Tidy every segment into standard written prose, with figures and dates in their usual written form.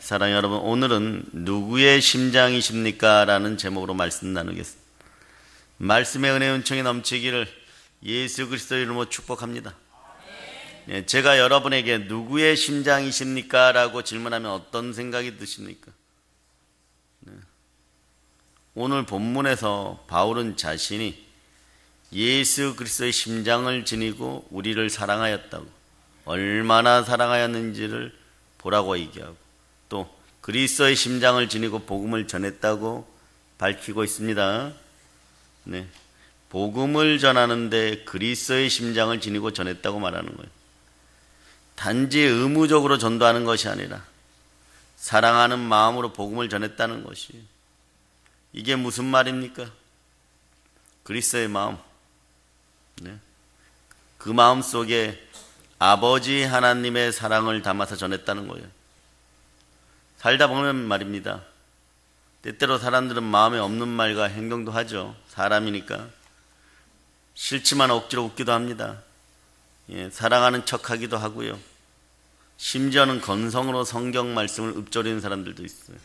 사랑하는 여러분, 오늘은 누구의 심장이십니까? 라는 제목으로 말씀 나누겠습니다. 말씀의 은혜 은총이 넘치기를 예수 그리스도의 이름으로 축복합니다. 제가 여러분에게 누구의 심장이십니까? 라고 질문하면 어떤 생각이 드십니까? 오늘 본문에서 바울은 자신이 예수 그리스도의 심장을 지니고 우리를 사랑하였다고, 얼마나 사랑하였는지를 보라고 얘기하고, 또 그리스도의 심장을 지니고 복음을 전했다고 밝히고 있습니다. 네, 복음을 전하는데 그리스도의 심장을 지니고 전했다고 말하는 거예요. 단지 의무적으로 전도하는 것이 아니라 사랑하는 마음으로 복음을 전했다는 것이, 이게 무슨 말입니까? 그리스도의 마음, 네, 그 마음 속에 아버지 하나님의 사랑을 담아서 전했다는 거예요. 살다 보면 말입니다, 때때로 사람들은 마음에 없는 말과 행동도 하죠. 사람이니까. 싫지만 억지로 웃기도 합니다. 사랑하는 척하기도 하고요. 심지어는 건성으로 성경 말씀을 읊조리는 사람들도 있어요.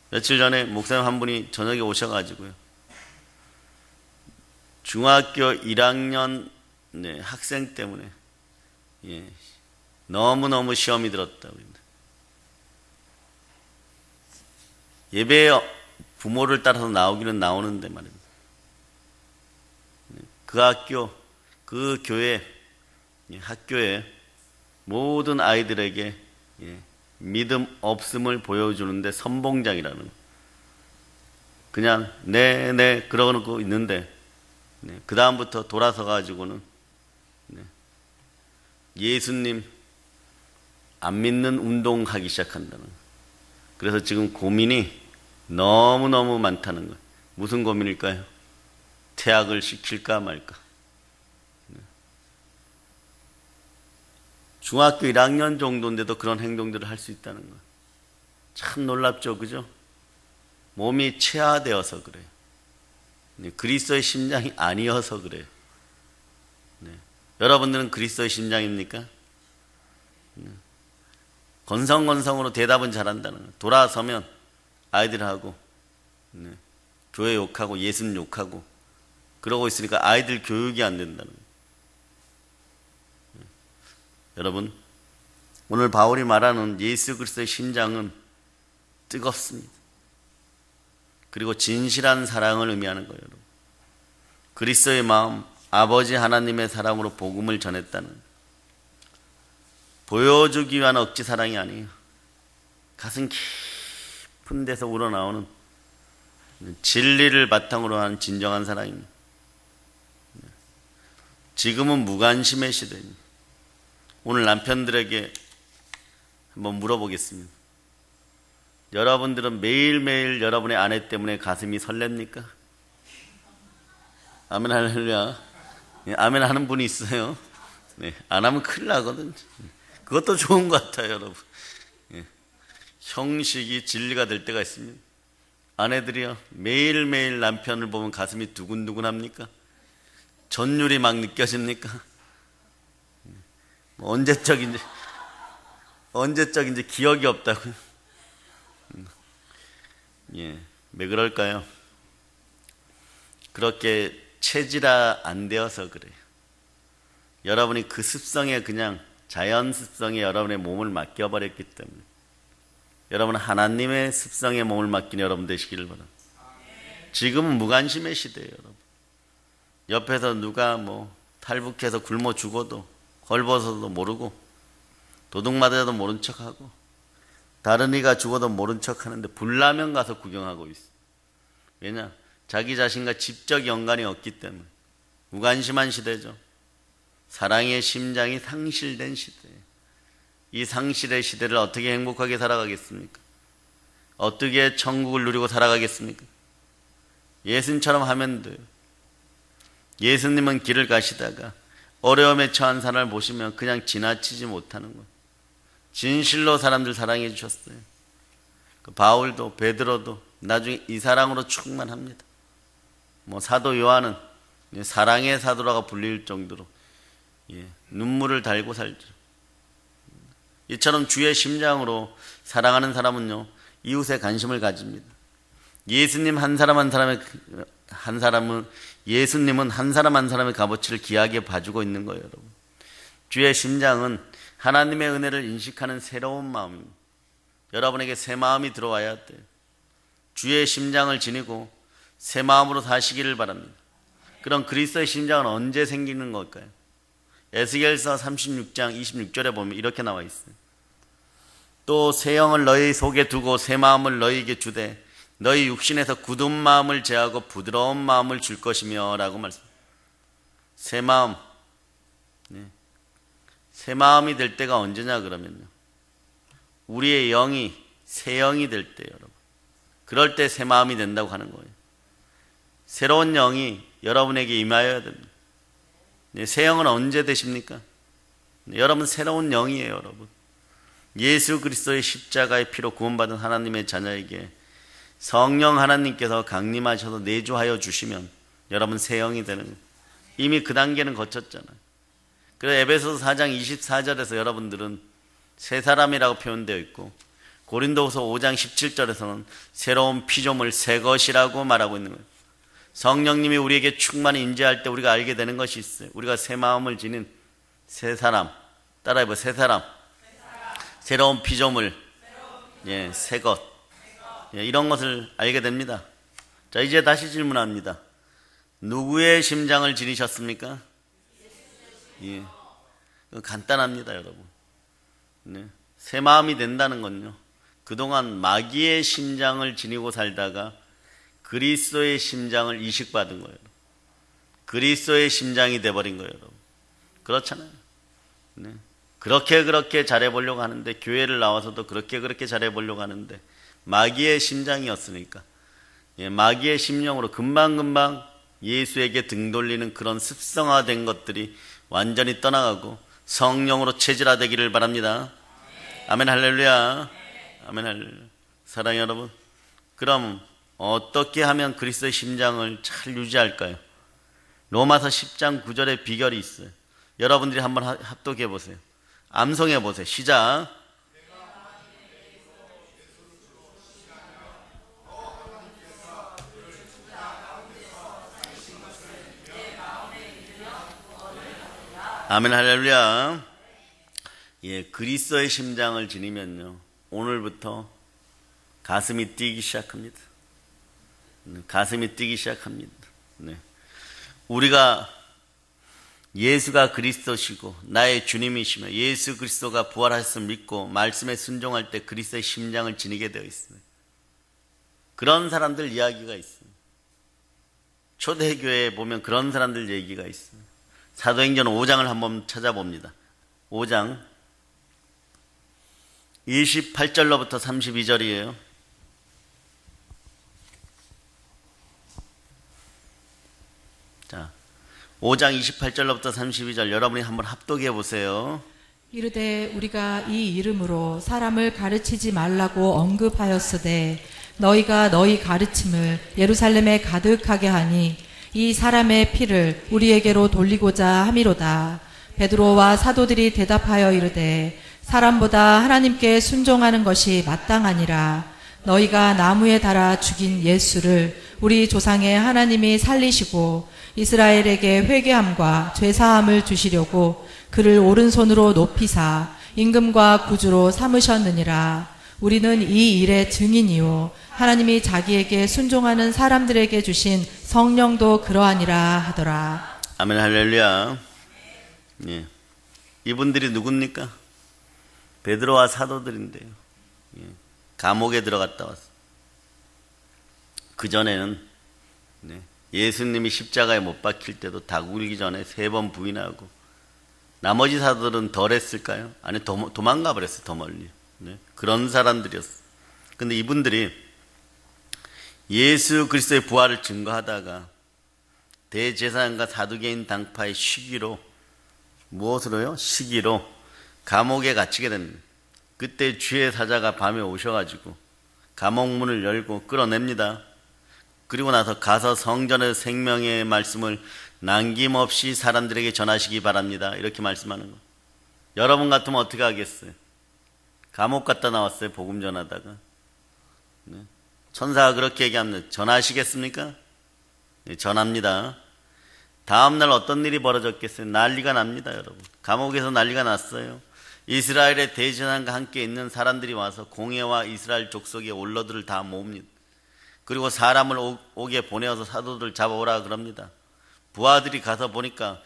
며칠 전에 목사님 한 분이 저녁에 오셔가지고요, 중학교 1학년 학생 때문에 너무너무 시험이 들었다고. 예배에 부모를 따라서 나오기는 나오는데 말입니다, 그 학교, 그 교회, 학교에 모든 아이들에게 믿음 없음을 보여주는데 선봉장이라는, 그냥 네 그러고 있는데 그 다음부터 돌아서 가지고는 예수님 안 믿는 운동하기 시작한다는 거예요. 그래서 지금 고민이 너무너무 많다는 거예요. 무슨 고민일까요? 퇴학을 시킬까 말까. 중학교 1학년 정도인데도 그런 행동들을 할 수 있다는 거예요. 참 놀랍죠, 그죠? 몸이 체화되어서 그래요. 그리스도의 심장이 아니어서 그래요. 여러분들은 그리스도의 심장입니까? 건성건성으로 대답은 잘한다는 거예요. 돌아서면 아이들하고 교회 욕하고 예수님 욕하고 그러고 있으니까 아이들 교육이 안 된다는 거예요. 여러분, 오늘 바울이 말하는 예수 그리스도의 심장은 뜨겁습니다. 그리고 진실한 사랑을 의미하는 거예요. 여러분, 그리스도의 마음, 아버지 하나님의 사랑으로 복음을 전했다는, 보여주기 위한 억지 사랑이 아니에요. 가슴 깊은 데서 우러나오는 진리를 바탕으로 한 진정한 사랑입니다. 지금은 무관심의 시대입니다. 오늘 남편들에게 한번 물어보겠습니다. 여러분들은 매일매일 여러분의 아내 때문에 가슴이 설렙니까? 아멘 할렐루야. 아멘 하는 분이 있어요. 안 하면 큰일 나거든요. 그것도 좋은 것 같아요, 여러분. 형식이 진리가 될 때가 있습니다. 아내들이요, 매일매일 남편을 보면 가슴이 두근두근 합니까? 전율이 막 느껴집니까? 언제적인지 기억이 없다고요. 왜 그럴까요? 그렇게 체질화 안 되어서 그래요. 여러분이 그 습성에, 그냥 자연 습성에 여러분의 몸을 맡겨버렸기 때문에, 여러분은 하나님의 습성에 몸을 맡긴 여러분 되시기를 바랍니다. 지금은 무관심의 시대예요, 여러분. 옆에서 누가 탈북해서 굶어 죽어도, 헐벗어도 모르고, 도둑 맞아도 모른 척하고, 다른 이가 죽어도 모른 척하는데 불나면 가서 구경하고 있어. 왜냐? 자기 자신과 직접 연관이 없기 때문에. 무관심한 시대죠. 사랑의 심장이 상실된 시대예요. 이 상실의 시대를 어떻게 행복하게 살아가겠습니까? 어떻게 천국을 누리고 살아가겠습니까? 예수님처럼 하면 돼요. 예수님은 길을 가시다가 어려움에 처한 사람을 보시면 그냥 지나치지 못하는 거예요. 진실로 사람들 사랑해 주셨어요. 바울도 베드로도 나중에 이 사랑으로 충만합니다. 사도 요한은 사랑의 사도라고 불릴 정도로 눈물을 달고 살죠. 이처럼 주의 심장으로 사랑하는 사람은요, 이웃에 관심을 가집니다. 예수님은 한 사람 한 사람의 값어치를 귀하게 봐주고 있는 거예요, 여러분. 주의 심장은 하나님의 은혜를 인식하는 새로운 마음입니다. 여러분에게 새 마음이 들어와야 돼요. 주의 심장을 지니고 새 마음으로 사시기를 바랍니다. 그럼 그리스도의 심장은 언제 생기는 걸까요? 에스겔서 36장 26절에 보면 이렇게 나와 있어요. 또 새 영을 너희 속에 두고 새 마음을 너희에게 주되 너희 육신에서 굳은 마음을 제하고 부드러운 마음을 줄 것이며 라고 말씀합니다. 새 마음, 새 마음이 될 때가 언제냐 그러면요, 우리의 영이 새 영이 될 때, 여러분, 그럴 때 새 마음이 된다고 하는 거예요. 새로운 영이 여러분에게 임하여야 됩니다. 새 영은 언제 되십니까? 여러분 새로운 영이에요, 여러분. 예수 그리스도의 십자가의 피로 구원받은 하나님의 자녀에게 성령 하나님께서 강림하셔서 내주하여 주시면 여러분 새 영이 되는 거예요. 이미 그 단계는 거쳤잖아요. 그래서 에베소서 4장 24절에서 여러분들은 새 사람이라고 표현되어 있고, 고린도후서 5장 17절에서는 새로운 피조물 새 것이라고 말하고 있는 거예요. 성령님이 우리에게 충만히 임재할 때 우리가 알게 되는 것이 있어요. 우리가 새 마음을 지닌 새 사람, 따라해봐, 새 사람, 새로운 피조물, 새 것, 이런 것을 알게 됩니다. 자, 이제 다시 질문합니다. 누구의 심장을 지니셨습니까? 간단합니다, 여러분. 새 마음이 된다는 건요, 그동안 마귀의 심장을 지니고 살다가 그리스도의 심장을 이식받은 거예요. 그리스도의 심장이 돼버린 거예요, 여러분. 그렇잖아요. 그렇게 잘해보려고 하는데, 교회를 나와서도 그렇게 잘해보려고 하는데 마귀의 심장이었으니까, 마귀의 심령으로 금방금방 예수에게 등 돌리는 그런 습성화된 것들이 완전히 떠나가고 성령으로 체질화되기를 바랍니다. 아멘 할렐루야. 아멘 할렐루야. 사랑하는 여러분, 그럼 어떻게 하면 그리스도의 심장을 잘 유지할까요? 로마서 10장 9절에 비결이 있어요. 여러분들이 한번 합독해 보세요. 암송해 보세요. 시작. 아멘 할렐루야. 그리스도의 심장을 지니면요, 오늘부터 가슴이 뛰기 시작합니다. 가슴이 뛰기 시작합니다. 우리가 예수가 그리스도시고 나의 주님이시며 예수 그리스도가 부활하셨음을 믿고 말씀에 순종할 때 그리스도의 심장을 지니게 되어 있습니다. 그런 사람들 이야기가 있습니다. 초대교회에 보면 그런 사람들 얘기가 있습니다. 사도행전 5장을 한번 찾아봅니다. 5장 28절로부터 32절이에요. 자, 5장 28절로부터 32절 여러분이 한번 합독해 보세요. 이르되 우리가 이 이름으로 사람을 가르치지 말라고 언급하였으되 너희가 너희 가르침을 예루살렘에 가득하게 하니 이 사람의 피를 우리에게로 돌리고자 함이로다. 베드로와 사도들이 대답하여 이르되 사람보다 하나님께 순종하는 것이 마땅하니라. 너희가 나무에 달아 죽인 예수를 우리 조상의 하나님이 살리시고 이스라엘에게 회개함과 죄사함을 주시려고 그를 오른손으로 높이사 임금과 구주로 삼으셨느니라. 우리는 이 일의 증인이요 하나님이 자기에게 순종하는 사람들에게 주신 성령도 그러하니라 하더라. 아멘 할렐루야. 이분들이 누굽니까? 베드로와 사도들인데요. 감옥에 들어갔다 왔어. 그전에는 예수님이 십자가에 못 박힐 때도 닭 울기 전에 3번 부인하고, 나머지 사도들은 덜 했을까요? 아니, 도망가 버렸어요. 더 멀리. 그런 사람들이었어. 근데 이분들이 예수 그리스도의 부활을 증거하다가 대제사장과 사두개인 당파의 시기로, 무엇으로요? 시기로 감옥에 갇히게 됩니다. 그때 주의 사자가 밤에 오셔가지고 감옥문을 열고 끌어냅니다. 그리고 나서 가서 성전의 생명의 말씀을 남김없이 사람들에게 전하시기 바랍니다. 이렇게 말씀하는 거. 여러분 같으면 어떻게 하겠어요? 감옥 갔다 나왔어요. 복음 전하다가. 네. 천사가 그렇게 얘기합니다. 전하시겠습니까? 네, 전합니다. 다음날 어떤 일이 벌어졌겠어요? 난리가 납니다, 여러분. 감옥에서 난리가 났어요. 이스라엘의 대제사장과 함께 있는 사람들이 와서 공회와 이스라엘 족속의 원로들을 다 모읍니다. 그리고 사람을 오게 보내어서 사도들 잡아오라 그럽니다. 부하들이 가서 보니까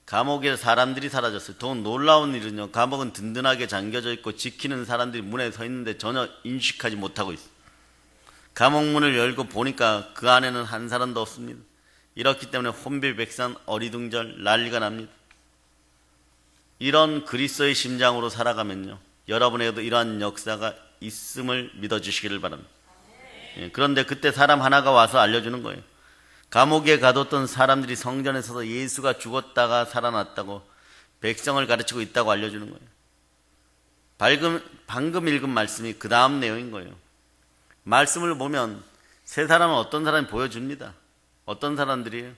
감옥에 사람들이 사라졌어요. 더 놀라운 일은요, 감옥은 든든하게 잠겨져 있고 지키는 사람들이 문에 서 있는데 전혀 인식하지 못하고 있어요. 감옥 문을 열고 보니까 그 안에는 한 사람도 없습니다. 이렇기 때문에 혼비백산 어리둥절 난리가 납니다. 이런 그리스도의 심장으로 살아가면요, 여러분에게도 이러한 역사가 있음을 믿어주시기를 바랍니다. 그런데 그때 사람 하나가 와서 알려주는 거예요. 감옥에 가뒀던 사람들이 성전에 서서 예수가 죽었다가 살아났다고 백성을 가르치고 있다고 알려주는 거예요. 방금 읽은 말씀이 그 다음 내용인 거예요. 말씀을 보면 세 사람은 어떤 사람이 보여줍니다. 어떤 사람들이에요?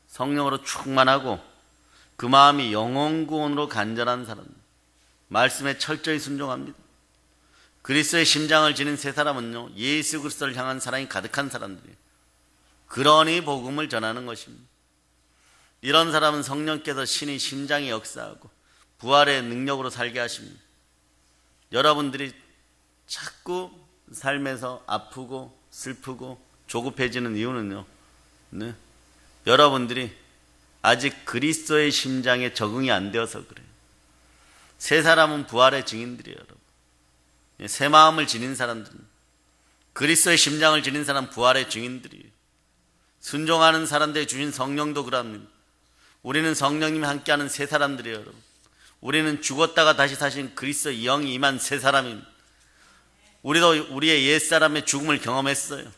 성령으로 충만하고 그 마음이 영혼구원으로 간절한 사람, 말씀에 철저히 순종합니다. 그리스도의 심장을 지닌 세 사람은요, 예수 그리스도를 향한 사랑이 가득한 사람들이에요. 그러니 복음을 전하는 것입니다. 이런 사람은 성령께서 신이 심장에 역사하고 부활의 능력으로 살게 하십니다. 여러분들이 자꾸 삶에서 아프고 슬프고 조급해지는 이유는요, 네, 여러분들이 아직 그리스도의 심장에 적응이 안 되어서 그래요. 세 사람은 부활의 증인들이에요, 여러분. 새 마음을 지닌 사람들은, 그리스도의 심장을 지닌 사람 부활의 증인들이에요. 순종하는 사람들이 주신 성령도 그럽니다. 우리는 성령님이 함께하는 새 사람들이에요, 여러분. 우리는 죽었다가 다시 사신 그리스도의 영이 임한 새 사람입니다. 우리도 우리의 옛사람의 죽음을 경험했어요.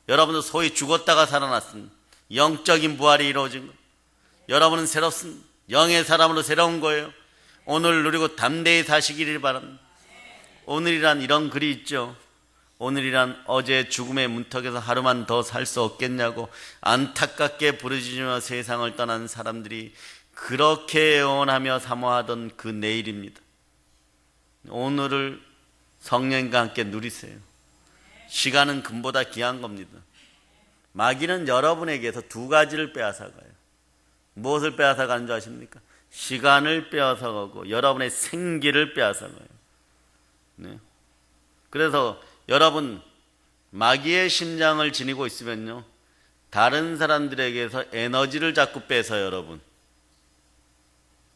여러분도 소위 죽었다가 살아났습니다. 영적인 부활이 이루어진 거예요. 여러분은 새롭습니다. 영의 사람으로 새로운 거예요. 오늘 누리고 담대히 사시기를 바랍니다. 오늘이란 이런 글이 있죠. 오늘이란 어제 죽음의 문턱에서 하루만 더 살 수 없겠냐고 안타깝게 부르짖으며 세상을 떠난 사람들이 그렇게 애원하며 사모하던 그 내일입니다. 오늘을 성령과 함께 누리세요. 시간은 금보다 귀한 겁니다. 마귀는 여러분에게서 두 가지를 빼앗아가요. 무엇을 빼앗아가는 줄 아십니까? 시간을 빼앗아가고 여러분의 생기를 빼앗아가요. 네. 그래서 여러분, 마귀의 심장을 지니고 있으면요, 다른 사람들에게서 에너지를 자꾸 빼서요, 여러분.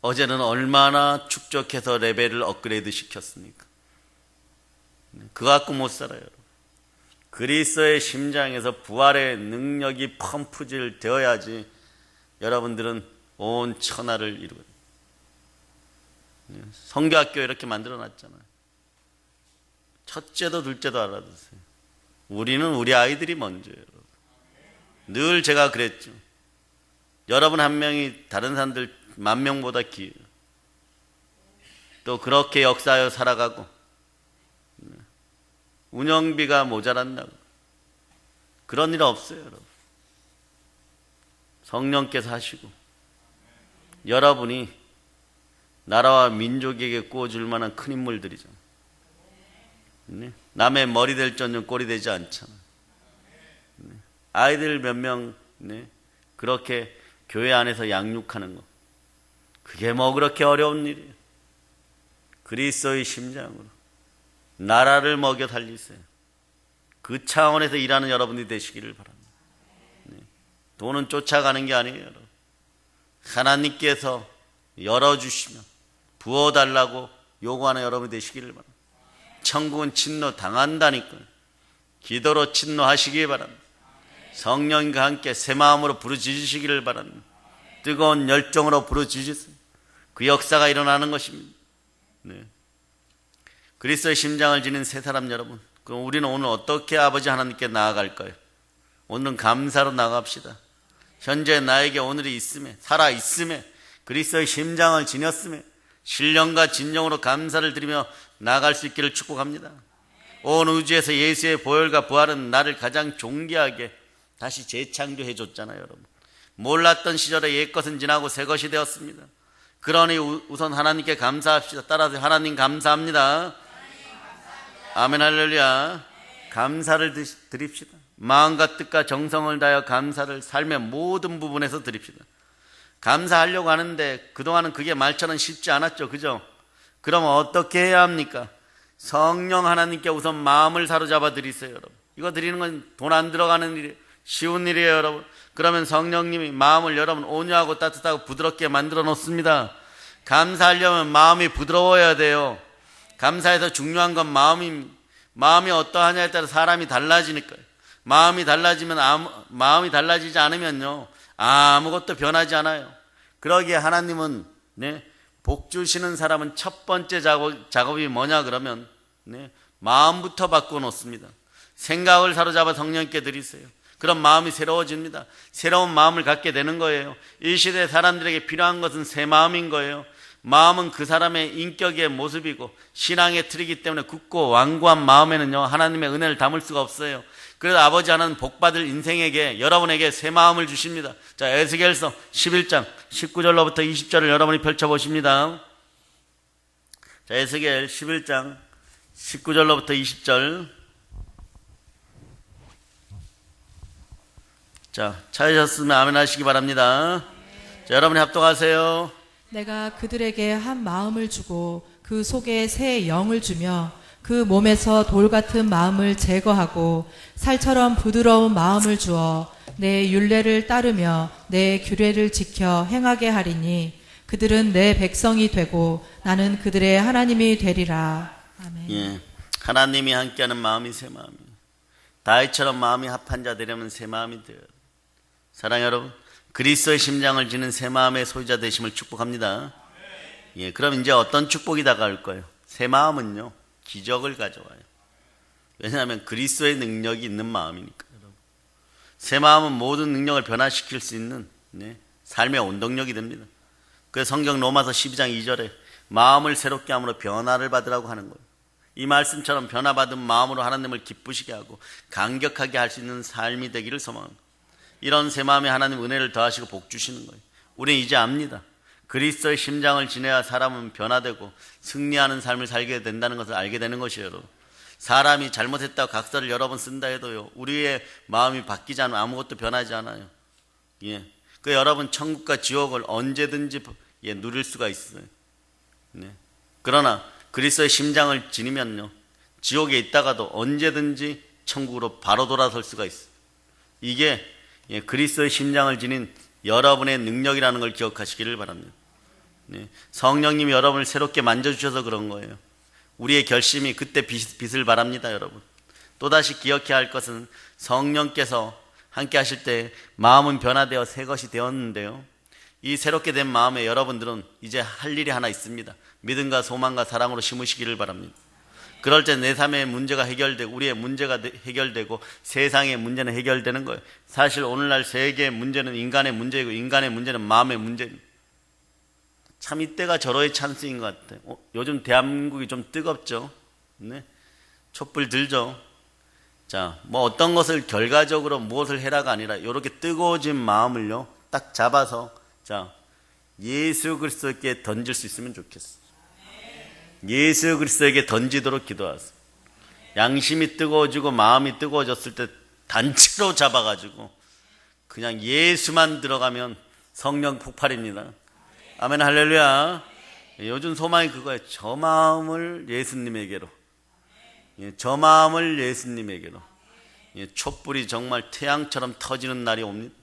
어제는 얼마나 축적해서 레벨을 업그레이드 시켰습니까? 그거 갖고 못 살아요, 여러분. 그리스도의 심장에서 부활의 능력이 펌프질 되어야지 여러분들은 온 천하를 이루거든요. 성교학교 이렇게 만들어 놨잖아요. 첫째도 둘째도 알아두세요. 우리는 우리 아이들이 먼저예요, 여러분. 늘 제가 그랬죠. 여러분 한 명이 다른 사람들 10,000명보다 귀해요. 또 그렇게 역사하여 살아가고 운영비가 모자란다고 그런 일 없어요, 여러분. 성령께서 하시고 여러분이 나라와 민족에게 구워줄 만한 큰 인물들이죠. 남의 머리 될 전혀 꼴이 되지 않잖아요. 아이들 몇 명 그렇게 교회 안에서 양육하는 거, 그게 뭐 그렇게 어려운 일이에요. 그리스도의 심장으로 나라를 먹여 살리세요. 그 차원에서 일하는 여러분이 되시기를 바랍니다. 돈은 쫓아가는 게 아니에요, 여러분. 하나님께서 열어주시면 부어달라고 요구하는 여러분이 되시기를 바랍니다. 천국은 진노 당한다니까요. 기도로 진노하시기 바랍니다. 성령과 함께 새 마음으로 부르짖으시기를 바랍니다. 뜨거운 열정으로 부르짖으세요. 그 역사가 일어나는 것입니다. 네. 그리스도의 심장을 지닌 세 사람 여러분, 그럼 우리는 오늘 어떻게 아버지 하나님께 나아갈까요? 오늘은 감사로 나갑시다. 현재 나에게 오늘이 있음에, 살아있음에, 그리스도의 심장을 지녔음에 신령과 진정으로 감사를 드리며 나아갈 수 있기를 축복합니다. 온 우주에서 예수의 보혈과 부활은 나를 가장 존귀하게 다시 재창조해 줬잖아요, 여러분. 몰랐던 시절에 옛것은 지나고 새것이 되었습니다. 그러니 우선 하나님께 감사합시다. 따라서 하나님 감사합니다. 아멘 할렐루야. 감사를 드립시다. 마음과 뜻과 정성을 다하여 감사를 삶의 모든 부분에서 드립시다. 감사하려고 하는데 그동안은 그게 말처럼 쉽지 않았죠. 그죠? 그럼 어떻게 해야 합니까? 성령 하나님께 우선 마음을 사로잡아 드리세요, 여러분. 이거 드리는 건 돈 안 들어가는 일이에요. 쉬운 일이에요, 여러분. 그러면 성령님이 마음을 여러분 온유하고 따뜻하고 부드럽게 만들어 놓습니다. 감사하려면 마음이 부드러워야 돼요. 감사에서 중요한 건 마음이 어떠하냐에 따라 사람이 달라지니까요. 마음이 달라지지 않으면요, 아무것도 변하지 않아요. 그러기에 하나님은 복 주시는 사람은 첫 번째 작업이 뭐냐 그러면 마음부터 바꿔 놓습니다. 생각을 사로잡아 성령께 드리세요. 그럼 마음이 새로워집니다. 새로운 마음을 갖게 되는 거예요. 이 시대 사람들에게 필요한 것은 새 마음인 거예요. 마음은 그 사람의 인격의 모습이고 신앙의 틀이기 때문에 굳고 완고한 마음에는요, 하나님의 은혜를 담을 수가 없어요. 그래서 아버지 하나는 복받을 인생에게 여러분에게 새 마음을 주십니다. 자, 에스겔서 11장 19절로부터 20절을 여러분이 펼쳐보십니다. 자, 에스겔 11장 19절로부터 20절. 자, 찾으셨으면 아멘 하시기 바랍니다. 자, 여러분이 합독하세요. 내가 그들에게 한 마음을 주고 그 속에 새 영을 주며 그 몸에서 돌 같은 마음을 제거하고 살처럼 부드러운 마음을 주어 내 율례를 따르며 내 규례를 지켜 행하게 하리니 그들은 내 백성이 되고 나는 그들의 하나님이 되리라. 아멘. 예, 하나님이 함께하는 마음이 새 마음이에요. 다윗처럼 마음이 합한 자 되려면 새 마음이 돼요. 사랑하는 여러분, 그리스도의 심장을 지닌 새 마음의 소유자 되심을 축복합니다. 예, 그럼 이제 어떤 축복이 다가올 거예요? 새 마음은요, 기적을 가져와요. 왜냐하면 그리스도의 능력이 있는 마음이니까. 여러분, 새 마음은 모든 능력을 변화시킬 수 있는 삶의 원동력이 됩니다. 그래서 성경 로마서 12장 2절에 마음을 새롭게 함으로 변화를 받으라고 하는 거예요. 이 말씀처럼 변화받은 마음으로 하나님을 기쁘시게 하고 감격하게 할 수 있는 삶이 되기를 소망합니다. 이런 새 마음에 하나님 은혜를 더하시고 복 주시는 거예요. 우리는 이제 압니다. 그리스도의 심장을 지내야 사람은 변화되고 승리하는 삶을 살게 된다는 것을 알게 되는 것이에요. 여러분, 사람이 잘못했다고 각서를 여러 번 쓴다 해도요, 우리의 마음이 바뀌지 않으면 아무것도 변하지 않아요. 예, 그 여러분 천국과 지옥을 언제든지 누릴 수가 있어요. 그러나 그리스도의 심장을 지니면요, 지옥에 있다가도 언제든지 천국으로 바로 돌아설 수가 있어요. 이게 그리스도의 심장을 지닌 여러분의 능력이라는 걸 기억하시기를 바랍니다. 성령님이 여러분을 새롭게 만져주셔서 그런 거예요. 우리의 결심이 그때 빛을 발합니다. 여러분, 또다시 기억해야 할 것은 성령께서 함께 하실 때 마음은 변화되어 새 것이 되었는데요, 이 새롭게 된 마음에 여러분들은 이제 할 일이 하나 있습니다. 믿음과 소망과 사랑으로 심으시기를 바랍니다. 그럴 때 내 삶의 문제가 해결되고 우리의 문제가 해결되고 세상의 문제는 해결되는 거예요. 사실 오늘날 세계의 문제는 인간의 문제이고 인간의 문제는 마음의 문제입니다. 참 이때가 절호의 찬스인 것 같아요. 요즘 대한민국이 좀 뜨겁죠. 촛불 들죠. 자, 뭐 어떤 것을 결과적으로 무엇을 해라가 아니라 이렇게 뜨거워진 마음을요, 딱 잡아서 자, 예수 그리스도께 던질 수 있으면 좋겠어요. 예수 그리스도에게 던지도록 기도하세요. 양심이 뜨거워지고 마음이 뜨거워졌을 때 단체로 잡아가지고 그냥 예수만 들어가면 성령 폭발입니다. 아멘 할렐루야. 요즘 소망이 그거예요. 저 마음을 예수님에게로, 저 마음을 예수님에게로. 촛불이 정말 태양처럼 터지는 날이 옵니다.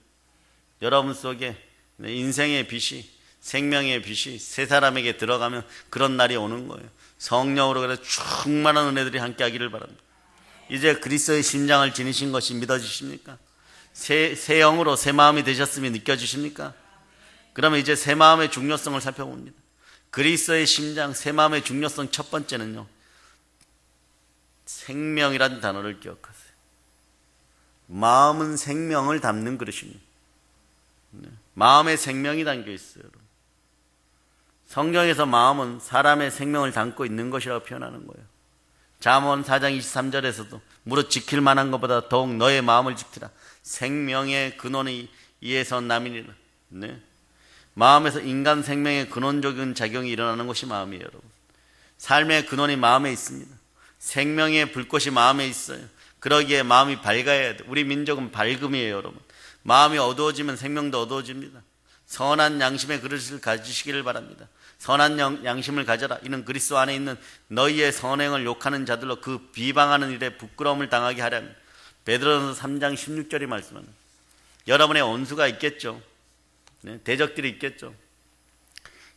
여러분 속에 인생의 빛이, 생명의 빛이 세 사람에게 들어가면 그런 날이 오는 거예요. 성령으로 그래서 충만한 은혜들이 함께 하기를 바랍니다. 이제 그리스도의 심장을 지니신 것이 믿어지십니까? 새 영으로 새 마음이 되셨음이 느껴지십니까? 그러면 이제 새 마음의 중요성을 살펴봅니다. 그리스도의 심장, 새 마음의 중요성 첫 번째는요, 생명이라는 단어를 기억하세요. 마음은 생명을 담는 그릇입니다. 마음에 생명이 담겨 있어요. 성경에서 마음은 사람의 생명을 담고 있는 것이라고 표현하는 거예요. 잠언 4장 23절에서도 무릇 지킬 만한 것보다 더욱 너의 마음을 지키라. 생명의 근원이 이에서 남이니라. 마음에서 인간 생명의 근원적인 작용이 일어나는 것이 마음이에요. 여러분, 삶의 근원이 마음에 있습니다. 생명의 불꽃이 마음에 있어요. 그러기에 마음이 밝아야 돼. 우리 민족은 밝음이에요, 여러분. 마음이 어두워지면 생명도 어두워집니다. 선한 양심의 그릇을 가지시기를 바랍니다. 선한 양심을 가져라. 이는 그리스도 안에 있는 너희의 선행을 욕하는 자들로 그 비방하는 일에 부끄러움을 당하게 하려 합니다. 베드로전서 3장 16절이 말씀합니다. 여러분의 원수가 있겠죠. 네, 대적들이 있겠죠.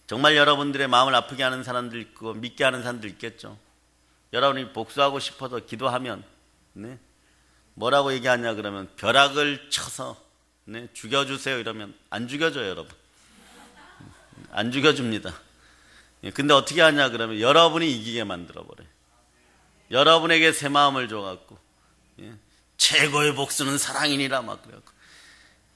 정말 여러분들의 마음을 아프게 하는 사람들 있고 믿게 하는 사람들 있겠죠. 여러분이 복수하고 싶어서 기도하면 네, 뭐라고 얘기하냐 그러면 벼락을 쳐서 네, 죽여주세요 이러면 안 죽여줘요, 여러분. 안 죽여줍니다. 근데 어떻게 하냐 그러면 여러분이 이기게 만들어버려요. 여러분에게 새 마음을 줘갖고 최고의 복수는 사랑이니라 막 그래갖고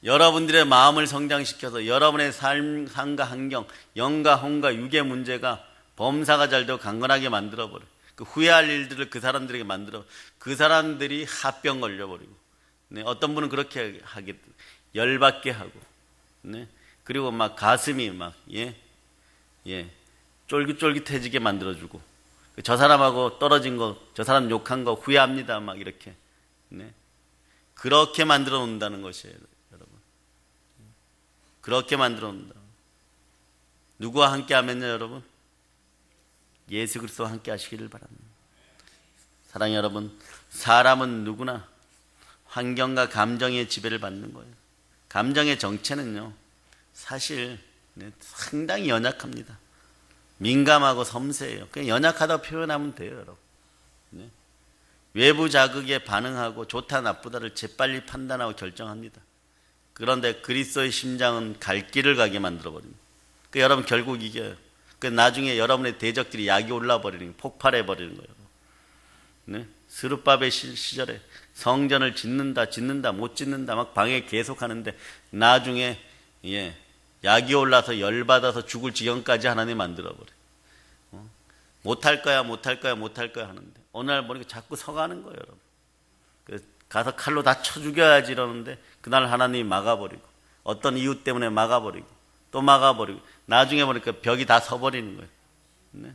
여러분들의 마음을 성장시켜서 여러분의 삶과 환경, 영과 혼과 육의 문제가 범사가 잘 되고 강건하게 만들어버려요. 그 후회할 일들을 그 사람들에게 만들어 그 사람들이 합병 걸려버리고 네, 어떤 분은 그렇게 하게 열받게 하고 네, 그리고 막 가슴이 막 쫄깃쫄깃해지게 만들어주고 저 사람하고 떨어진 거, 저 사람 욕한 거 후회합니다 막 이렇게 네, 그렇게 만들어 놓는다는 것이에요, 여러분. 그렇게 만들어 놓는다. 누구와 함께 하면요, 여러분? 예수 그리스도와 함께 하시기를 바랍니다. 사랑하는 여러분, 사람은 누구나 환경과 감정의 지배를 받는 거예요. 감정의 정체는요, 사실 상당히 연약합니다. 민감하고 섬세해요. 그냥 연약하다고 표현하면 돼요, 여러분. 네. 외부 자극에 반응하고 좋다 나쁘다를 재빨리 판단하고 결정합니다. 그런데 그리스도의 심장은 갈 길을 가게 만들어버립니다. 여러분 결국 이겨요. 나중에 여러분의 대적들이 약이 올라버리는 거예요. 폭발해버리는 거예요. 네? 스룹바벨 시절에 성전을 짓는다 못 짓는다 막 방해 계속하는데 나중에 약이 올라서 열받아서 죽을 지경까지 하나님 만들어버려요. 못할 거야 하는데 어느 날 보니까 자꾸 서가는 거예요, 여러분. 가서 칼로 다 쳐 죽여야지 이러는데 그날 하나님이 막아버리고 어떤 이유 때문에 막아버리고 또 막아버리고 나중에 보니까 벽이 다 서버리는 거예요. 네?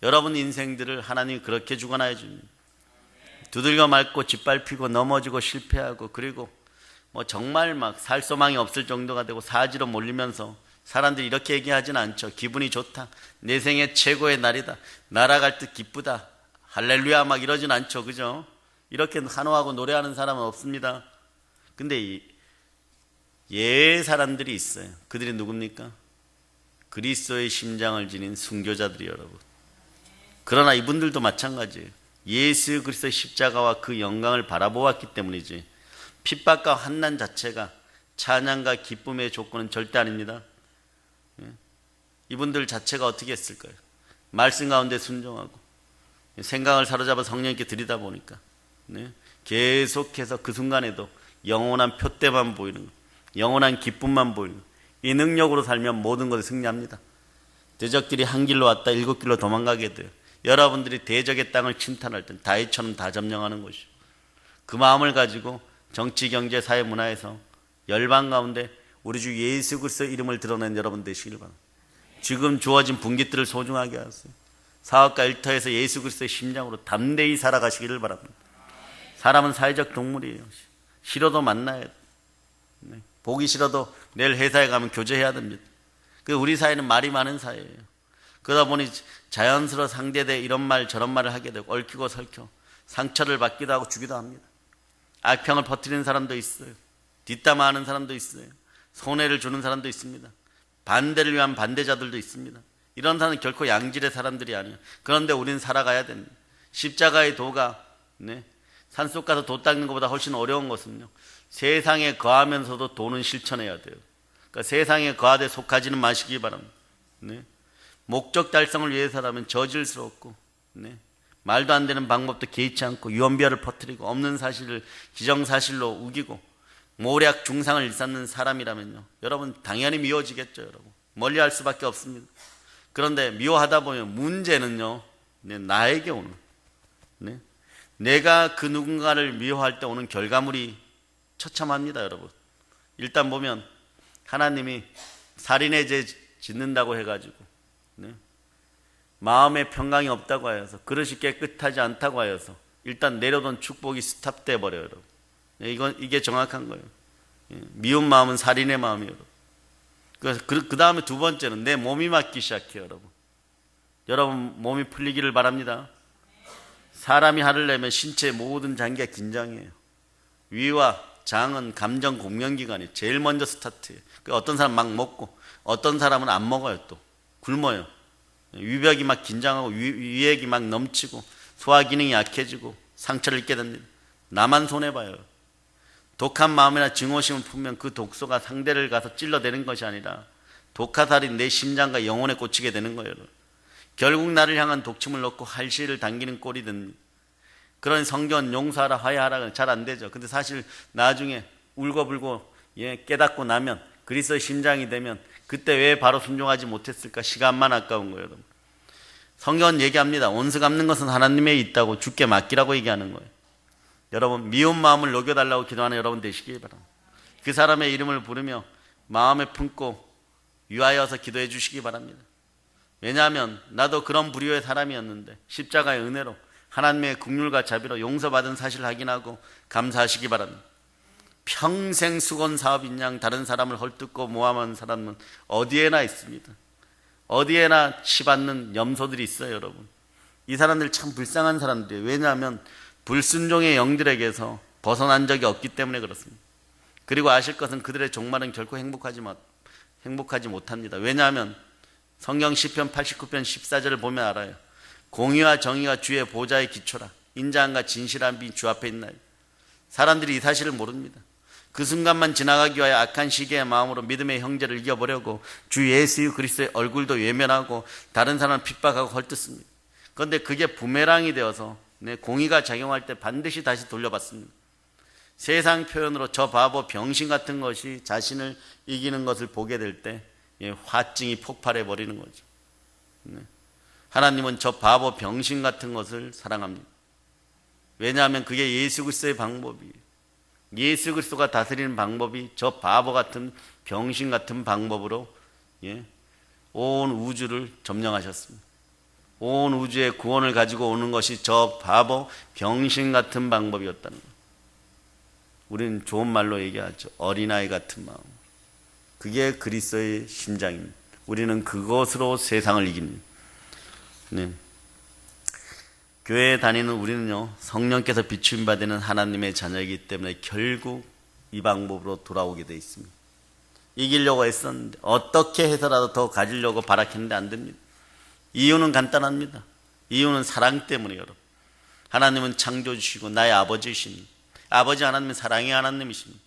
여러분 인생들을 하나님이 그렇게 주관하여 줍니다. 두들겨 맞고 짓밟히고 넘어지고 실패하고 그리고 뭐 정말 막 살 소망이 없을 정도가 되고 사지로 몰리면서 사람들이 이렇게 얘기하지는 않죠. 기분이 좋다. 내 생애 최고의 날이다. 날아갈 듯 기쁘다. 할렐루야 막 이러진 않죠. 그죠? 이렇게 환호하고 노래하는 사람은 없습니다. 근데 사람들이 있어요. 그들이 누굽니까? 그리스도의 심장을 지닌 순교자들이 여러분. 그러나 이분들도 마찬가지예요. 예수 그리스도의 십자가와 그 영광을 바라보았기 때문이지 핍박과 환난 자체가 찬양과 기쁨의 조건은 절대 아닙니다. 이분들 자체가 어떻게 했을까요? 말씀 가운데 순종하고 생각을 사로잡아 성령님께 드리다 보니까 계속해서 그 순간에도 영원한 표대만 보이는 거예요. 영원한 기쁨만 보이는 거예요. 이 능력으로 살면 모든 것을 승리합니다. 대적들이 한 길로 왔다 7길로 도망가게 돼요. 여러분들이 대적의 땅을 침탈할 땐 다윗처럼 다 점령하는 것이죠. 그 마음을 가지고 정치, 경제, 사회, 문화에서 열방 가운데 우리 주 예수 그리스도의 이름을 드러낸 여러분 되시길 바랍니다. 지금 주어진 분깃들을 소중하게 하세요. 사업과 일터에서 예수 그리스도의 심장으로 담대히 살아가시기를 바랍니다. 사람은 사회적 동물이에요. 싫어도 만나야 돼. 보기 싫어도 내일 회사에 가면 교제해야 됩니다. 우리 사회는 말이 많은 사회예요. 그러다 보니 자연스러워 상대대 이런 말 저런 말을 하게 되고 얽히고 설켜 상처를 받기도 하고 주기도 합니다. 악평을 퍼뜨리는 사람도 있어요. 뒷담화하는 사람도 있어요. 손해를 주는 사람도 있습니다. 반대를 위한 반대자들도 있습니다. 이런 사람은 결코 양질의 사람들이 아니에요. 그런데 우리는 살아가야 됩니다. 십자가의 도가 산속 가서 도 닦는 것보다 훨씬 어려운 것은요, 세상에 거하면서도 도는 실천해야 돼요. 그러니까 세상에 거하되 속하지는 마시기 바랍니다. 목적 달성을 위해서라면 저질스럽고 말도 안 되는 방법도 개의치 않고 유언비어를 퍼뜨리고 없는 사실을 기정사실로 우기고 모략 중상을 일삼는 사람이라면요, 여러분 당연히 미워지겠죠. 여러분 멀리할 수밖에 없습니다. 그런데 미워하다 보면 문제는요, 나에게 오는 내가 그 누군가를 미워할 때 오는 결과물이 처참합니다. 여러분 일단 보면 하나님이 살인의 죄 짓는다고 해가지고 마음의 평강이 없다고 하여서 그릇이 깨끗하지 않다고 하여서 일단 내려던 축복이 스탑돼 버려요, 여러분. 이게 정확한 거예요. 미운 마음은 살인의 마음이에요, 여러분. 그 다음에 두 번째는 내 몸이 맞기 시작해요, 여러분. 여러분 몸이 풀리기를 바랍니다. 사람이 화를 내면 신체의 모든 장기가 긴장해요. 위와 장은 감정 공명기관이 제일 먼저 스타트해요. 어떤 사람 막 먹고 어떤 사람은 안 먹어요. 또 굶어요. 위벽이 막 긴장하고 위액이 막 넘치고 소화 기능이 약해지고 상처를 입게 됩니다. 나만 손해봐요. 독한 마음이나 증오심을 품으면 그 독소가 상대를 가서 찔러대는 것이 아니라 독화살이 내 심장과 영혼에 꽂히게 되는 거예요. 결국 나를 향한 독침을 놓고 할시를 당기는 꼴이 됩니다. 그런 성경은 용서하라 화해하라 잘 안 되죠. 근데 사실 나중에 울고불고 깨닫고 나면 그리스도의 심장이 되면 그때 왜 바로 순종하지 못했을까? 시간만 아까운 거예요. 여러분. 성경은 얘기합니다. 온수 갚는 것은 하나님에 있다고 주께 맡기라고 얘기하는 거예요. 여러분 미운 마음을 녹여달라고 기도하는 여러분 되시기 바랍니다. 그 사람의 이름을 부르며 마음에 품고 위하여서 기도해 주시기 바랍니다. 왜냐하면 나도 그런 부류의 사람이었는데 십자가의 은혜로 하나님의 긍휼과 자비로 용서받은 사실을 확인하고 감사하시기 바랍니다. 평생 수건 사업인 양 다른 사람을 헐뜯고 모함하는 사람은 어디에나 있습니다. 어디에나 치받는 염소들이 있어요, 여러분. 이 사람들 참 불쌍한 사람들이에요. 왜냐하면 불순종의 영들에게서 벗어난 적이 없기 때문에 그렇습니다. 그리고 아실 것은 그들의 종말은 결코 행복하지 못합니다. 왜냐하면 성경 시편 89편 14절을 보면 알아요. 공의와 정의가 주의 보좌의 기초라. 인자함과 진실함이 주 앞에 있나요? 사람들이 이 사실을 모릅니다. 그 순간만 지나가기 위하여 악한 시기의 마음으로 믿음의 형제를 이겨보려고 주 예수 그리스도의 얼굴도 외면하고 다른 사람을 핍박하고 헐뜯습니다. 그런데 그게 부메랑이 되어서 공의가 작용할 때 반드시 다시 돌려받습니다. 세상 표현으로 저 바보 병신 같은 것이 자신을 이기는 것을 보게 될 때 화증이 폭발해 버리는 거죠. 하나님은 저 바보 병신 같은 것을 사랑합니다. 왜냐하면 그게 예수 그리스도의 방법이에요. 예수 그리스도가 다스리는 방법이 저 바보 같은 병신 같은 방법으로 온 우주를 점령하셨습니다. 온 우주의 구원을 가지고 오는 것이 저 바보 병신 같은 방법이었다는 거예요. 우리는 좋은 말로 얘기하죠. 어린아이 같은 마음. 그게 그리스도의 심장입니다. 우리는 그것으로 세상을 이깁니다. 교회에 다니는 우리는요, 성령께서 비추임 받는 하나님의 자녀이기 때문에 결국 이 방법으로 돌아오게 돼 있습니다. 이기려고 했었는데 어떻게 해서라도 더 가지려고 발악했는데 안 됩니다. 이유는 간단합니다. 이유는 사랑 때문에 여러분. 하나님은 창조주시고 나의 아버지이십니다. 아버지 하나님은 사랑의 하나님이십니다.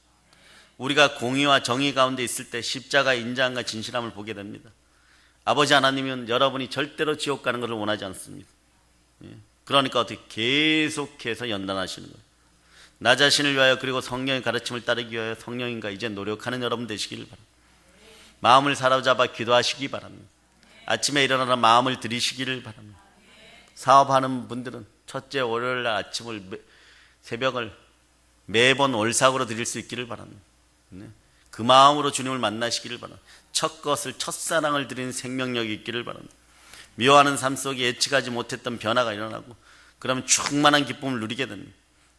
우리가 공의와 정의 가운데 있을 때 십자가의 인자함과 진실함을 보게 됩니다. 아버지 하나님은 여러분이 절대로 지옥 가는 것을 원하지 않습니다. 그러니까 어떻게 계속해서 연단하시는 거예요. 나 자신을 위하여 그리고 성령의 가르침을 따르기 위하여 성령인가 이제 노력하는 여러분 되시길 바랍니다. 마음을 사로잡아 기도하시기 바랍니다. 아침에 일어나라 마음을 들이시기를 바랍니다. 사업하는 분들은 첫째 월요일 아침을 새벽을 매번 올삭으로 드릴 수 있기를 바랍니다. 그 마음으로 주님을 만나시기를 바랍니다. 첫 것을 첫사랑을 드리는 생명력이 있기를 바랍니다. 미워하는 삶 속에 예측하지 못했던 변화가 일어나고 그러면 충만한 기쁨을 누리게 됩니다.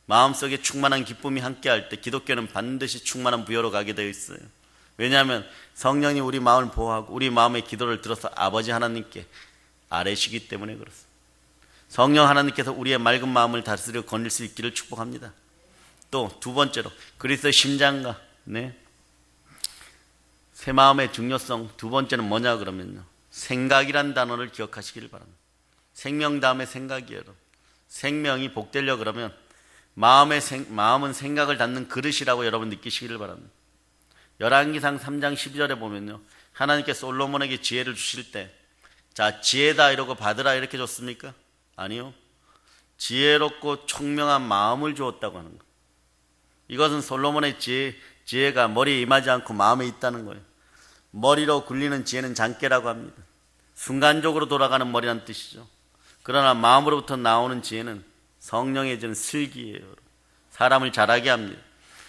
마음속에 충만한 기쁨이 함께할 때 기독교는 반드시 충만한 부여로 가게 되어 있어요. 왜냐하면 성령이 우리 마음을 보호하고 우리 마음의 기도를 들어서 아버지 하나님께 아뢰시기 때문에 그렇습니다. 성령 하나님께서 우리의 맑은 마음을 다스려 건릴 수 있기를 축복합니다. 또 두 번째로 그리스도의 심장과 새 마음의 중요성 두 번째는 뭐냐 그러면요, 생각이란 단어를 기억하시기를 바랍니다. 생명 다음에 생각이에요. 생명이 복되려 그러면 마음은 생각을 닫는 그릇이라고 여러분 느끼시기를 바랍니다. 열왕기상 3장 12절에 보면요, 하나님께 솔로몬에게 지혜를 주실 때 자 지혜다 이러고 받으라 이렇게 줬습니까? 아니요. 지혜롭고 총명한 마음을 주었다고 하는 거예요. 이것은 솔로몬의 지혜가 머리에 임하지 않고 마음에 있다는 거예요. 머리로 굴리는 지혜는 장깨라고 합니다. 순간적으로 돌아가는 머리란 뜻이죠. 그러나 마음으로부터 나오는 지혜는 성령의 주는 슬기예요. 사람을 자라게 합니다.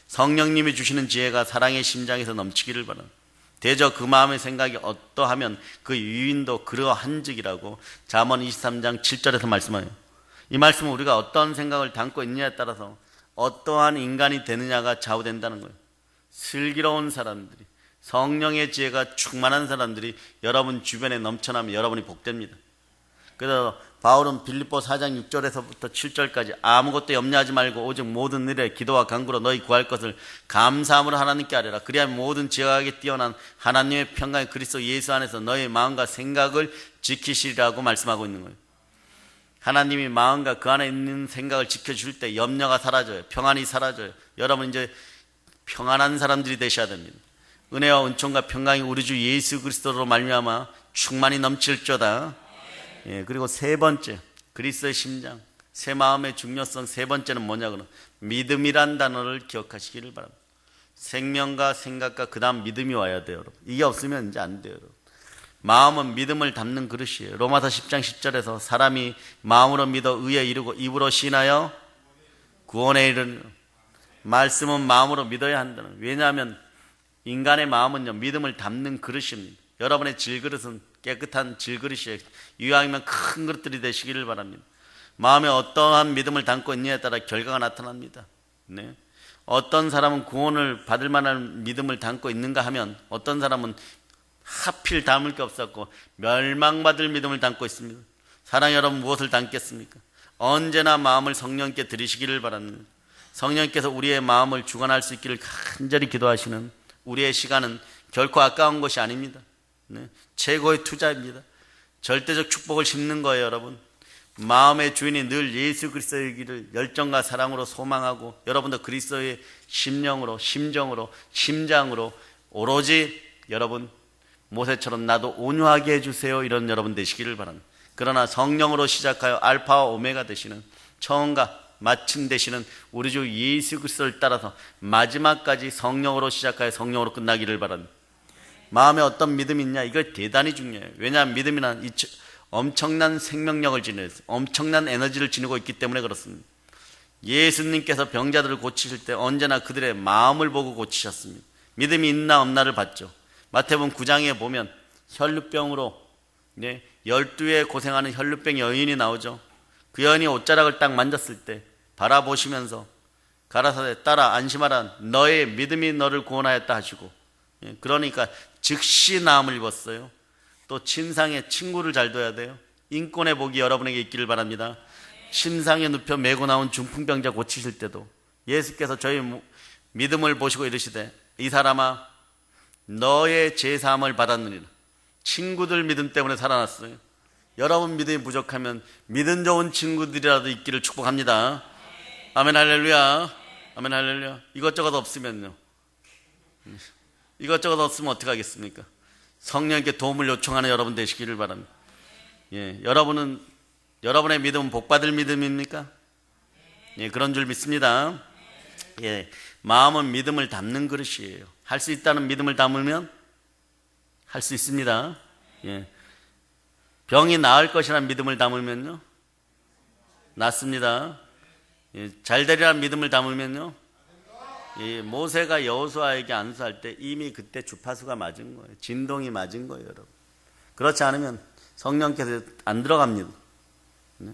성령님이 주시는 지혜가 사랑의 심장에서 넘치기를 바랍니다. 대저 그 마음의 생각이 어떠하면 그 유인도 그러한즉이라고 잠언 23장 7절에서 말씀해요. 이 말씀은 우리가 어떤 생각을 담고 있느냐에 따라서 어떠한 인간이 되느냐가 좌우된다는 거예요. 슬기로운 사람들이, 성령의 지혜가 충만한 사람들이 여러분 주변에 넘쳐나면 여러분이 복됩니다. 그래서 바울은 빌립보 4장 6절에서부터 7절까지 아무것도 염려하지 말고 오직 모든 일에 기도와 간구로 너희 구할 것을 감사함으로 하나님께 아뢰라. 그리하면 모든 지혜하게 뛰어난 하나님의 평강이 그리스도 예수 안에서 너희 마음과 생각을 지키시리라고 말씀하고 있는 거예요. 하나님이 마음과 그 안에 있는 생각을 지켜줄 때 염려가 사라져요. 평안이 사라져요. 여러분 이제 평안한 사람들이 되셔야 됩니다. 은혜와 은총과 평강이 우리 주 예수 그리스도로 말미암아 충만히 넘칠저다. 예, 그리고 세 번째, 그리스도의 심장, 새 마음의 중요성 세 번째는 뭐냐 그러면 믿음이란 단어를 기억하시기를 바랍니다. 생명과 생각과 그 다음 믿음이 와야 돼요, 여러분. 이게 없으면 이제 안 돼요, 여러분. 마음은 믿음을 담는 그릇이에요. 로마서 10장 10절에서 사람이 마음으로 믿어 의에 이르고 입으로 신하여 구원에 이르는, 말씀은 마음으로 믿어야 한다는. 왜냐하면 인간의 마음은요, 믿음을 담는 그릇입니다. 여러분의 질그릇은 깨끗한 질그릇이에요. 이왕이면 큰 그릇들이 되시기를 바랍니다. 마음에 어떠한 믿음을 담고 있느냐에 따라 결과가 나타납니다. 네. 어떤 사람은 구원을 받을 만한 믿음을 담고 있는가 하면 어떤 사람은 하필 담을 게 없었고 멸망받을 믿음을 담고 있습니다. 사랑 여러분, 무엇을 담겠습니까? 언제나 마음을 성령께 드리시기를 바랍니다. 성령께서 우리의 마음을 주관할 수 있기를 간절히 기도하시는 우리의 시간은 결코 아까운 것이 아닙니다. 네. 최고의 투자입니다. 절대적 축복을 심는 거예요, 여러분. 마음의 주인이 늘 예수 그리스도이기를 열정과 사랑으로 소망하고 여러분도 그리스도의 심령으로, 심정으로, 심장으로 오로지 여러분 모세처럼 나도 온유하게 해주세요, 이런 여러분 되시기를 바랍니다. 그러나 성령으로 시작하여 알파와 오메가 되시는, 처음과 마침 되시는 우리 주 예수 그리스도를 따라서 마지막까지 성령으로 시작하여 성령으로 끝나기를 바랍니다. 마음에 어떤 믿음이 있냐, 이거 대단히 중요해요. 왜냐하면 믿음이란 엄청난 생명력을 지니고 엄청난 에너지를 지니고 있기 때문에 그렇습니다. 예수님께서 병자들을 고치실 때 언제나 그들의 마음을 보고 고치셨습니다. 믿음이 있나 없나를 봤죠. 마태복음 9장에 보면 혈루병으로 12회 고생하는 혈루병 여인이 나오죠. 그 여인이 옷자락을 딱 만졌을 때 바라보시면서 가라사대 따라 안심하라, 너의 믿음이 너를 구원하였다 하시고, 그러니까 즉시 나음을 입었어요. 또 침상에 친구를 잘 둬야 돼요. 인권의 복이 여러분에게 있기를 바랍니다. 침상에 눕혀 메고 나온 중풍병자 고치실 때도 예수께서 저희 믿음을 보시고 이르시되 이 사람아 너의 죄사함을 받았느니라. 친구들 믿음 때문에 살아났어요. 여러분 믿음이 부족하면 믿음 좋은 친구들이라도 있기를 축복합니다. 아멘 할렐루야. 아멘 할렐루야. 이것저것 없으면요, 이것저것 없으면 어떻게 하겠습니까? 성령께 도움을 요청하는 여러분 되시기를 바랍니다. 예, 여러분의 믿음은 복받을 믿음입니까? 예, 그런 줄 믿습니다. 예, 마음은 믿음을 담는 그릇이에요. 할 수 있다는 믿음을 담으면 할 수 있습니다. 예, 병이 나을 것이라는 믿음을 담으면요, 낫습니다. 예, 잘 되리라는 믿음을 담으면요, 모세가 여호수아에게 안수할 때 이미 그때 주파수가 맞은 거예요. 진동이 맞은 거예요, 여러분. 그렇지 않으면 성령께서 안 들어갑니다.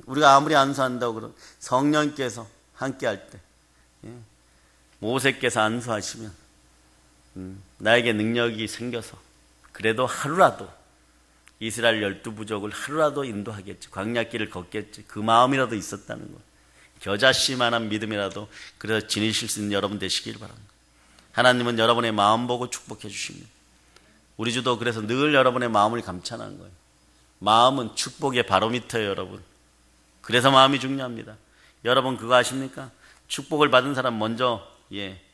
우리가 아무리 안수한다고 그러면 성령께서 함께 할 때, 모세께서 안수하시면 나에게 능력이 생겨서 그래도 하루라도 이스라엘 12부족을 하루라도 인도하겠지, 광야길을 걷겠지, 그 마음이라도 있었다는 거예요. 겨자씨만한 믿음이라도 그래서 지니실 수 있는 여러분 되시길 바랍니다. 하나님은 여러분의 마음 보고 축복해 주십니다. 우리 주도 그래서 늘 여러분의 마음을 감찬하는 거예요. 마음은 축복의 바로미터예요, 여러분. 그래서 마음이 중요합니다. 여러분 그거 아십니까? 축복을 받은 사람 먼저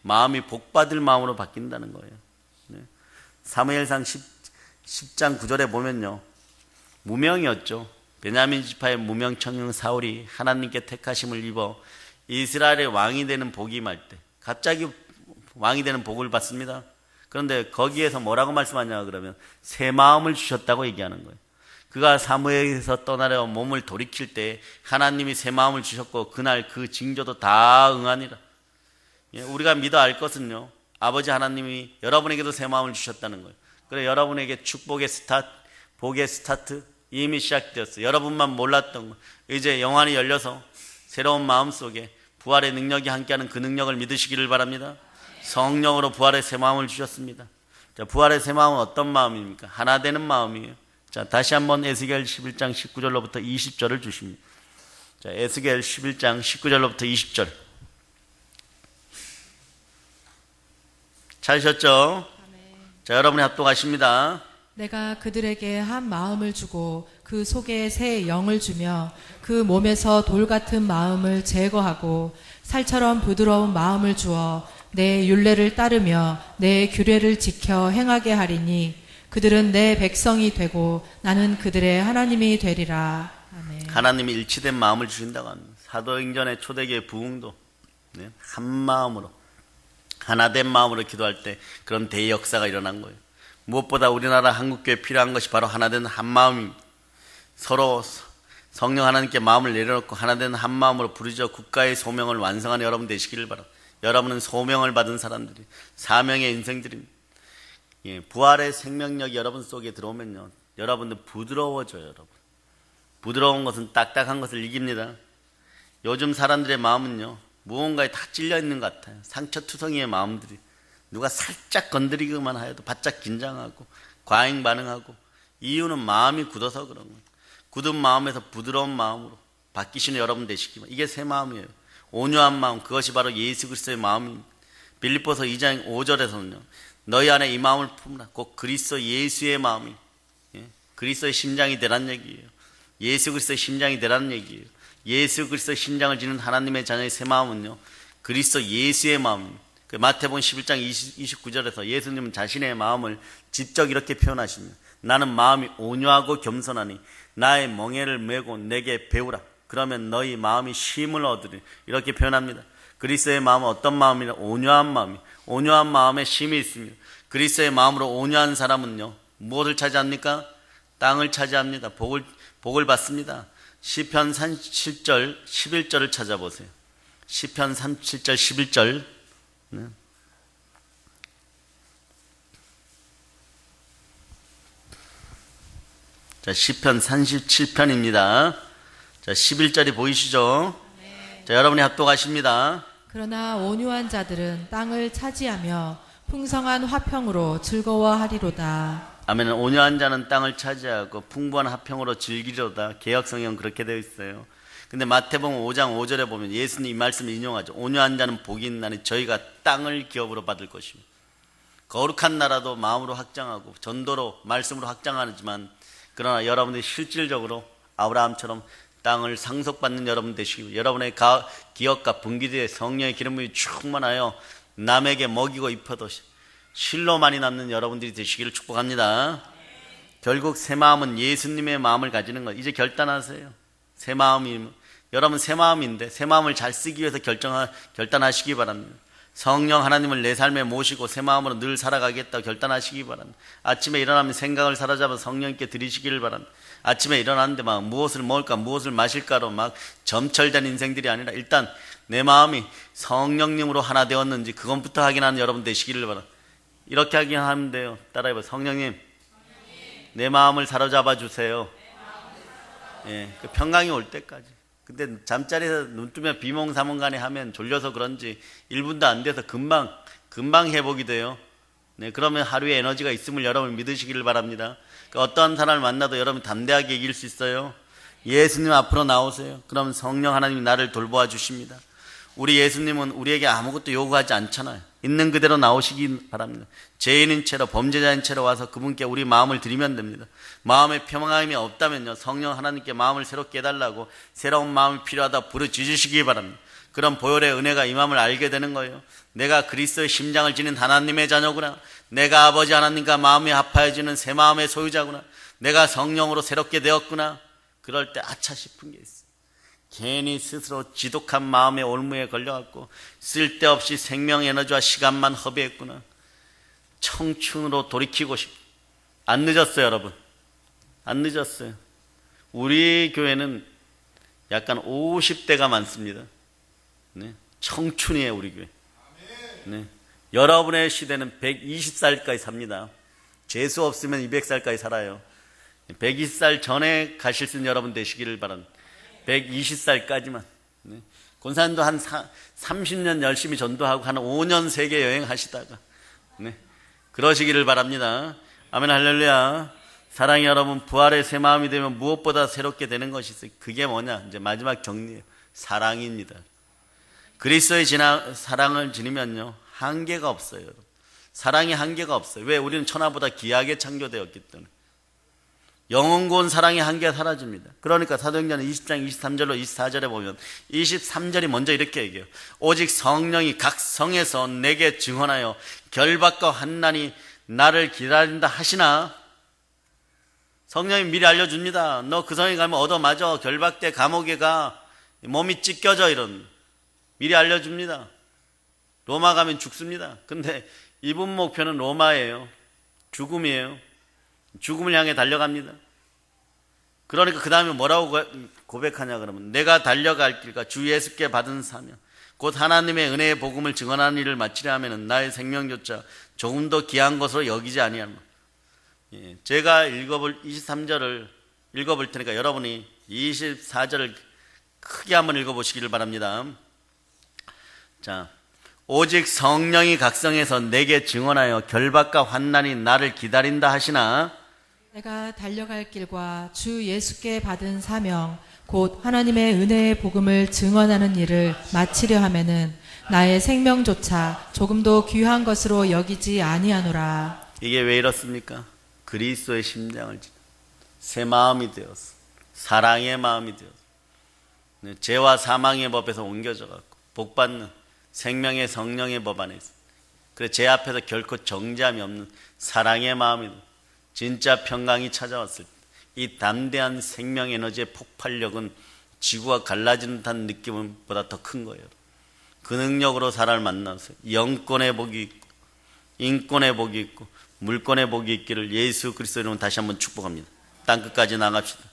마음이 복받을 마음으로 바뀐다는 거예요. 사무엘상 10장 9절에 보면요, 무명이었죠. 베냐민 지파의 무명 청년 사울이 하나님께 택하심을 입어 이스라엘의 왕이 되는 복이 임할 때 갑자기 왕이 되는 복을 받습니다. 그런데 거기에서 뭐라고 말씀하냐 그러면 새 마음을 주셨다고 얘기하는 거예요. 그가 사무엘에서 떠나려 몸을 돌이킬 때 하나님이 새 마음을 주셨고 그날 그 징조도 다 응하니라. 우리가 믿어 알 것은요, 아버지 하나님이 여러분에게도 새 마음을 주셨다는 거예요. 그래, 여러분에게 축복의 스타트, 복의 스타트 이미 시작되었어요. 여러분만 몰랐던 거 이제 영안이 열려서 새로운 마음 속에 부활의 능력이 함께하는 그 능력을 믿으시기를 바랍니다. 성령으로 부활의 새 마음을 주셨습니다. 자, 부활의 새 마음은 어떤 마음입니까? 하나 되는 마음이에요. 자, 다시 한번 에스겔 11장 19절로부터 20절을 주십니다. 자, 에스겔 11장 19절로부터 20절. 찾으셨죠? 자, 여러분이 합독하십니다. 내가 그들에게 한 마음을 주고 그 속에 새 영을 주며 그 몸에서 돌 같은 마음을 제거하고 살처럼 부드러운 마음을 주어 내 율례를 따르며 내 규례를 지켜 행하게 하리니 그들은 내 백성이 되고 나는 그들의 하나님이 되리라. 아멘. 하나님이 일치된 마음을 주신다고 합니다. 사도행전의 초대교회 부흥도 한 마음으로 하나된 마음으로 기도할 때 그런 대역사가 일어난 거예요. 무엇보다 우리나라 한국교회에 필요한 것이 바로 하나된 한 마음입니다. 서로 성령 하나님께 마음을 내려놓고 하나된 한 마음으로 부르짖어 국가의 소명을 완성하는 여러분 되시기를 바랍니다. 여러분은 소명을 받은 사람들이 사명의 인생들입니다. 예, 부활의 생명력이 여러분 속에 들어오면요, 여러분들 부드러워져요. 여러분, 부드러운 것은 딱딱한 것을 이깁니다. 요즘 사람들의 마음은요, 무언가에 다 찔려 있는 것 같아요. 상처투성이의 마음들이 누가 살짝 건드리기만 해도 바짝 긴장하고 과잉 반응하고, 이유는 마음이 굳어서 그런 거예요. 굳은 마음에서 부드러운 마음으로 바뀌시는 여러분 되시기 바랍니다. 이게 새 마음이에요. 온유한 마음, 그것이 바로 예수 그리스도의 마음입니다. 빌립보서 2장 5절에서는요, 너희 안에 이 마음을 품으라. 곧 그리스도 예수의 마음이, 그리스도의 심장이 되란 얘기예요. 예수 그리스도의 심장이 되라는 얘기예요. 예수 그리스도의 심장을 지닌 하나님의 자녀의 새 마음은요, 그리스도 예수의 마음입니다. 그 마태복음 11장 29절에서 예수님은 자신의 마음을 직접 이렇게 표현하십니다. 나는 마음이 온유하고 겸손하니 나의 멍에를 메고 내게 배우라. 그러면 너희 마음이 쉼을 얻으리. 이렇게 표현합니다. 그리스도의 마음은 어떤 마음이냐? 온유한 마음이. 온유한 마음에 쉼이 있습니다. 그리스도의 마음으로 온유한 사람은요, 무엇을 차지합니까? 땅을 차지합니다. 복을 받습니다. 시편 37절 11절을 찾아보세요. 시편 37절 11절. 네. 자, 시편 37편입니다. 자, 11절이 보이시죠? 네. 자, 여러분이 합독하십니다. 그러나 온유한 자들은 땅을 차지하며 풍성한 화평으로 즐거워하리로다. 아멘. 온유한 자는 땅을 차지하고 풍부한 화평으로 즐기리로다. 개역성경 그렇게 되어 있어요. 근데 마태복음 5장 5절에 보면 예수님 이 말씀을 인용하죠. 온유한 자는 복이 있나니 저희가 땅을 기업으로 받을 것입니다. 거룩한 나라도 마음으로 확장하고 전도로 말씀으로 확장하지만, 그러나 여러분들이 실질적으로 아브라함처럼 땅을 상속받는 여러분 되시고, 여러분의 기업과 분기대에 성령의 기름이 충만하여 남에게 먹이고 입혀도 실로 많이 남는 여러분들이 되시기를 축복합니다. 결국 새 마음은 예수님의 마음을 가지는 것. 이제 결단하세요. 새 마음이, 여러분 새 마음인데 새 마음을 잘 쓰기 위해서 결단하시기 바랍니다. 성령 하나님을 내 삶에 모시고 새 마음으로 늘 살아가겠다고 결단하시기 바랍니다. 아침에 일어나면 생각을 사로잡아 성령께 드리시기를 바랍니다. 아침에 일어났는데 막 무엇을 먹을까 무엇을 마실까로 막 점철된 인생들이 아니라 일단 내 마음이 성령님으로 하나 되었는지 그것부터 확인하는 여러분 되시기를 바랍니다. 이렇게 하면 돼요. 따라해봐요. 성령님, 내 마음을 사로잡아 주세요. 예, 그 평강이 올 때까지. 근데 잠자리에서 눈 뜨면 비몽사몽간에 하면 졸려서 그런지 1분도 안 돼서 금방 회복이 돼요. 네, 그러면 하루에 에너지가 있음을 여러분 믿으시기를 바랍니다. 그러니까 어떠한 사람을 만나도 여러분 담대하게 이길 수 있어요. 예수님 앞으로 나오세요. 그럼 성령 하나님이 나를 돌보아 주십니다. 우리 예수님은 우리에게 아무것도 요구하지 않잖아요. 있는 그대로 나오시기 바랍니다. 죄인인 채로 범죄자인 채로 와서 그분께 우리 마음을 드리면 됩니다. 마음에 평안함이 없다면요, 성령 하나님께 마음을 새롭게 해달라고 새로운 마음이 필요하다 부르짖으시기 바랍니다. 그럼 보혈의 은혜가 이 마음을 알게 되는 거예요. 내가 그리스도의 심장을 지닌 하나님의 자녀구나. 내가 아버지 하나님과 마음이 합하여지는 새 마음의 소유자구나. 내가 성령으로 새롭게 되었구나. 그럴 때 아차 싶은 게 있어요. 괜히 스스로 지독한 마음의 올무에 걸려갖고 쓸데없이 생명 에너지와 시간만 허비했구나. 청춘으로 돌이키고 싶어. 안 늦었어요, 여러분. 안 늦었어요. 우리 교회는 약간 50대가 많습니다. 네. 청춘이에요, 우리 교회. 네. 여러분의 시대는 120살까지 삽니다. 재수 없으면 200살까지 살아요. 120살 전에 가실 수 있는 여러분 되시기를 바랍니다. 120살까지만. 권사님도 한 30년 열심히 전도하고 한 5년 세계 여행하시다가 그러시기를 바랍니다. 아멘 할렐루야. 사랑이 여러분, 부활의 새 마음이 되면 무엇보다 새롭게 되는 것이 있어요. 그게 뭐냐? 이제 마지막 정리예요. 사랑입니다. 그리스도의 사랑을 지니면요, 한계가 없어요. 사랑이 한계가 없어요. 왜? 우리는 천하보다 귀하게 창조되었기 때문에. 영원고운 사랑의 한계가 사라집니다. 그러니까 사도행전 20장 23절로 24절에 보면 23절이 먼저 이렇게 얘기해요. 오직 성령이 각 성에서 내게 증언하여 결박과 환난이 나를 기다린다 하시나. 성령이 미리 알려줍니다. 너 그 성에 가면 얻어맞아. 결박돼. 감옥에 가. 몸이 찢겨져. 이런 미리 알려줍니다. 로마 가면 죽습니다. 근데 이분 목표는 로마예요. 죽음이에요. 죽음을 향해 달려갑니다. 그러니까 그 다음에 뭐라고 고백하냐 그러면, 내가 달려갈 길과 주 예수께 받은 사명 곧 하나님의 은혜의 복음을 증언하는 일을 마치려 하면은 나의 생명조차 조금 더 귀한 것으로 여기지 아니하노. 제가 23절을 읽어볼 테니까 여러분이 24절을 크게 한번 읽어보시기를 바랍니다. 자, 오직 성령이 각성해서 내게 증언하여 결박과 환난이 나를 기다린다 하시나. 내가 달려갈 길과 주 예수께 받은 사명 곧 하나님의 은혜의 복음을 증언하는 일을 마치려 하면은 나의 생명조차 조금도 귀한 것으로 여기지 아니하노라. 이게 왜 이렇습니까? 그리스도의 심장을 지닌 새 마음이 되었어. 사랑의 마음이 되었어. 죄와 사망의 법에서 옮겨져 갖고 복받는 생명의 성령의 법 안에 있어. 그래 제 앞에서 결코 정죄함이 없는 사랑의 마음이, 진짜 평강이 찾아왔을 때 이 담대한 생명 에너지의 폭발력은 지구가 갈라지는 듯한 느낌보다 더 큰 거예요. 그 능력으로 사람을 만나서 영권의 복이 있고 인권의 복이 있고 물권의 복이 있기를 예수 그리스도 이름으로 다시 한번 축복합니다. 땅끝까지 나갑시다.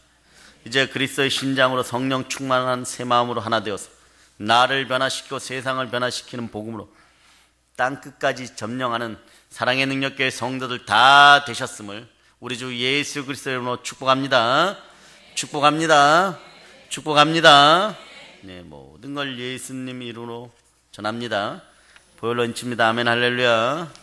이제 그리스도의 심장으로 성령 충만한 새 마음으로 하나 되어서 나를 변화시키고 세상을 변화시키는 복음으로 땅끝까지 점령하는 사랑의 능력교회 성도들 다 되셨음을 우리 주 예수 그리스도 이름으로 축복합니다. 축복합니다. 축복합니다. 네, 모든 걸 예수님 이름으로 전합니다. 보혈로 인칩니다. 아멘 할렐루야.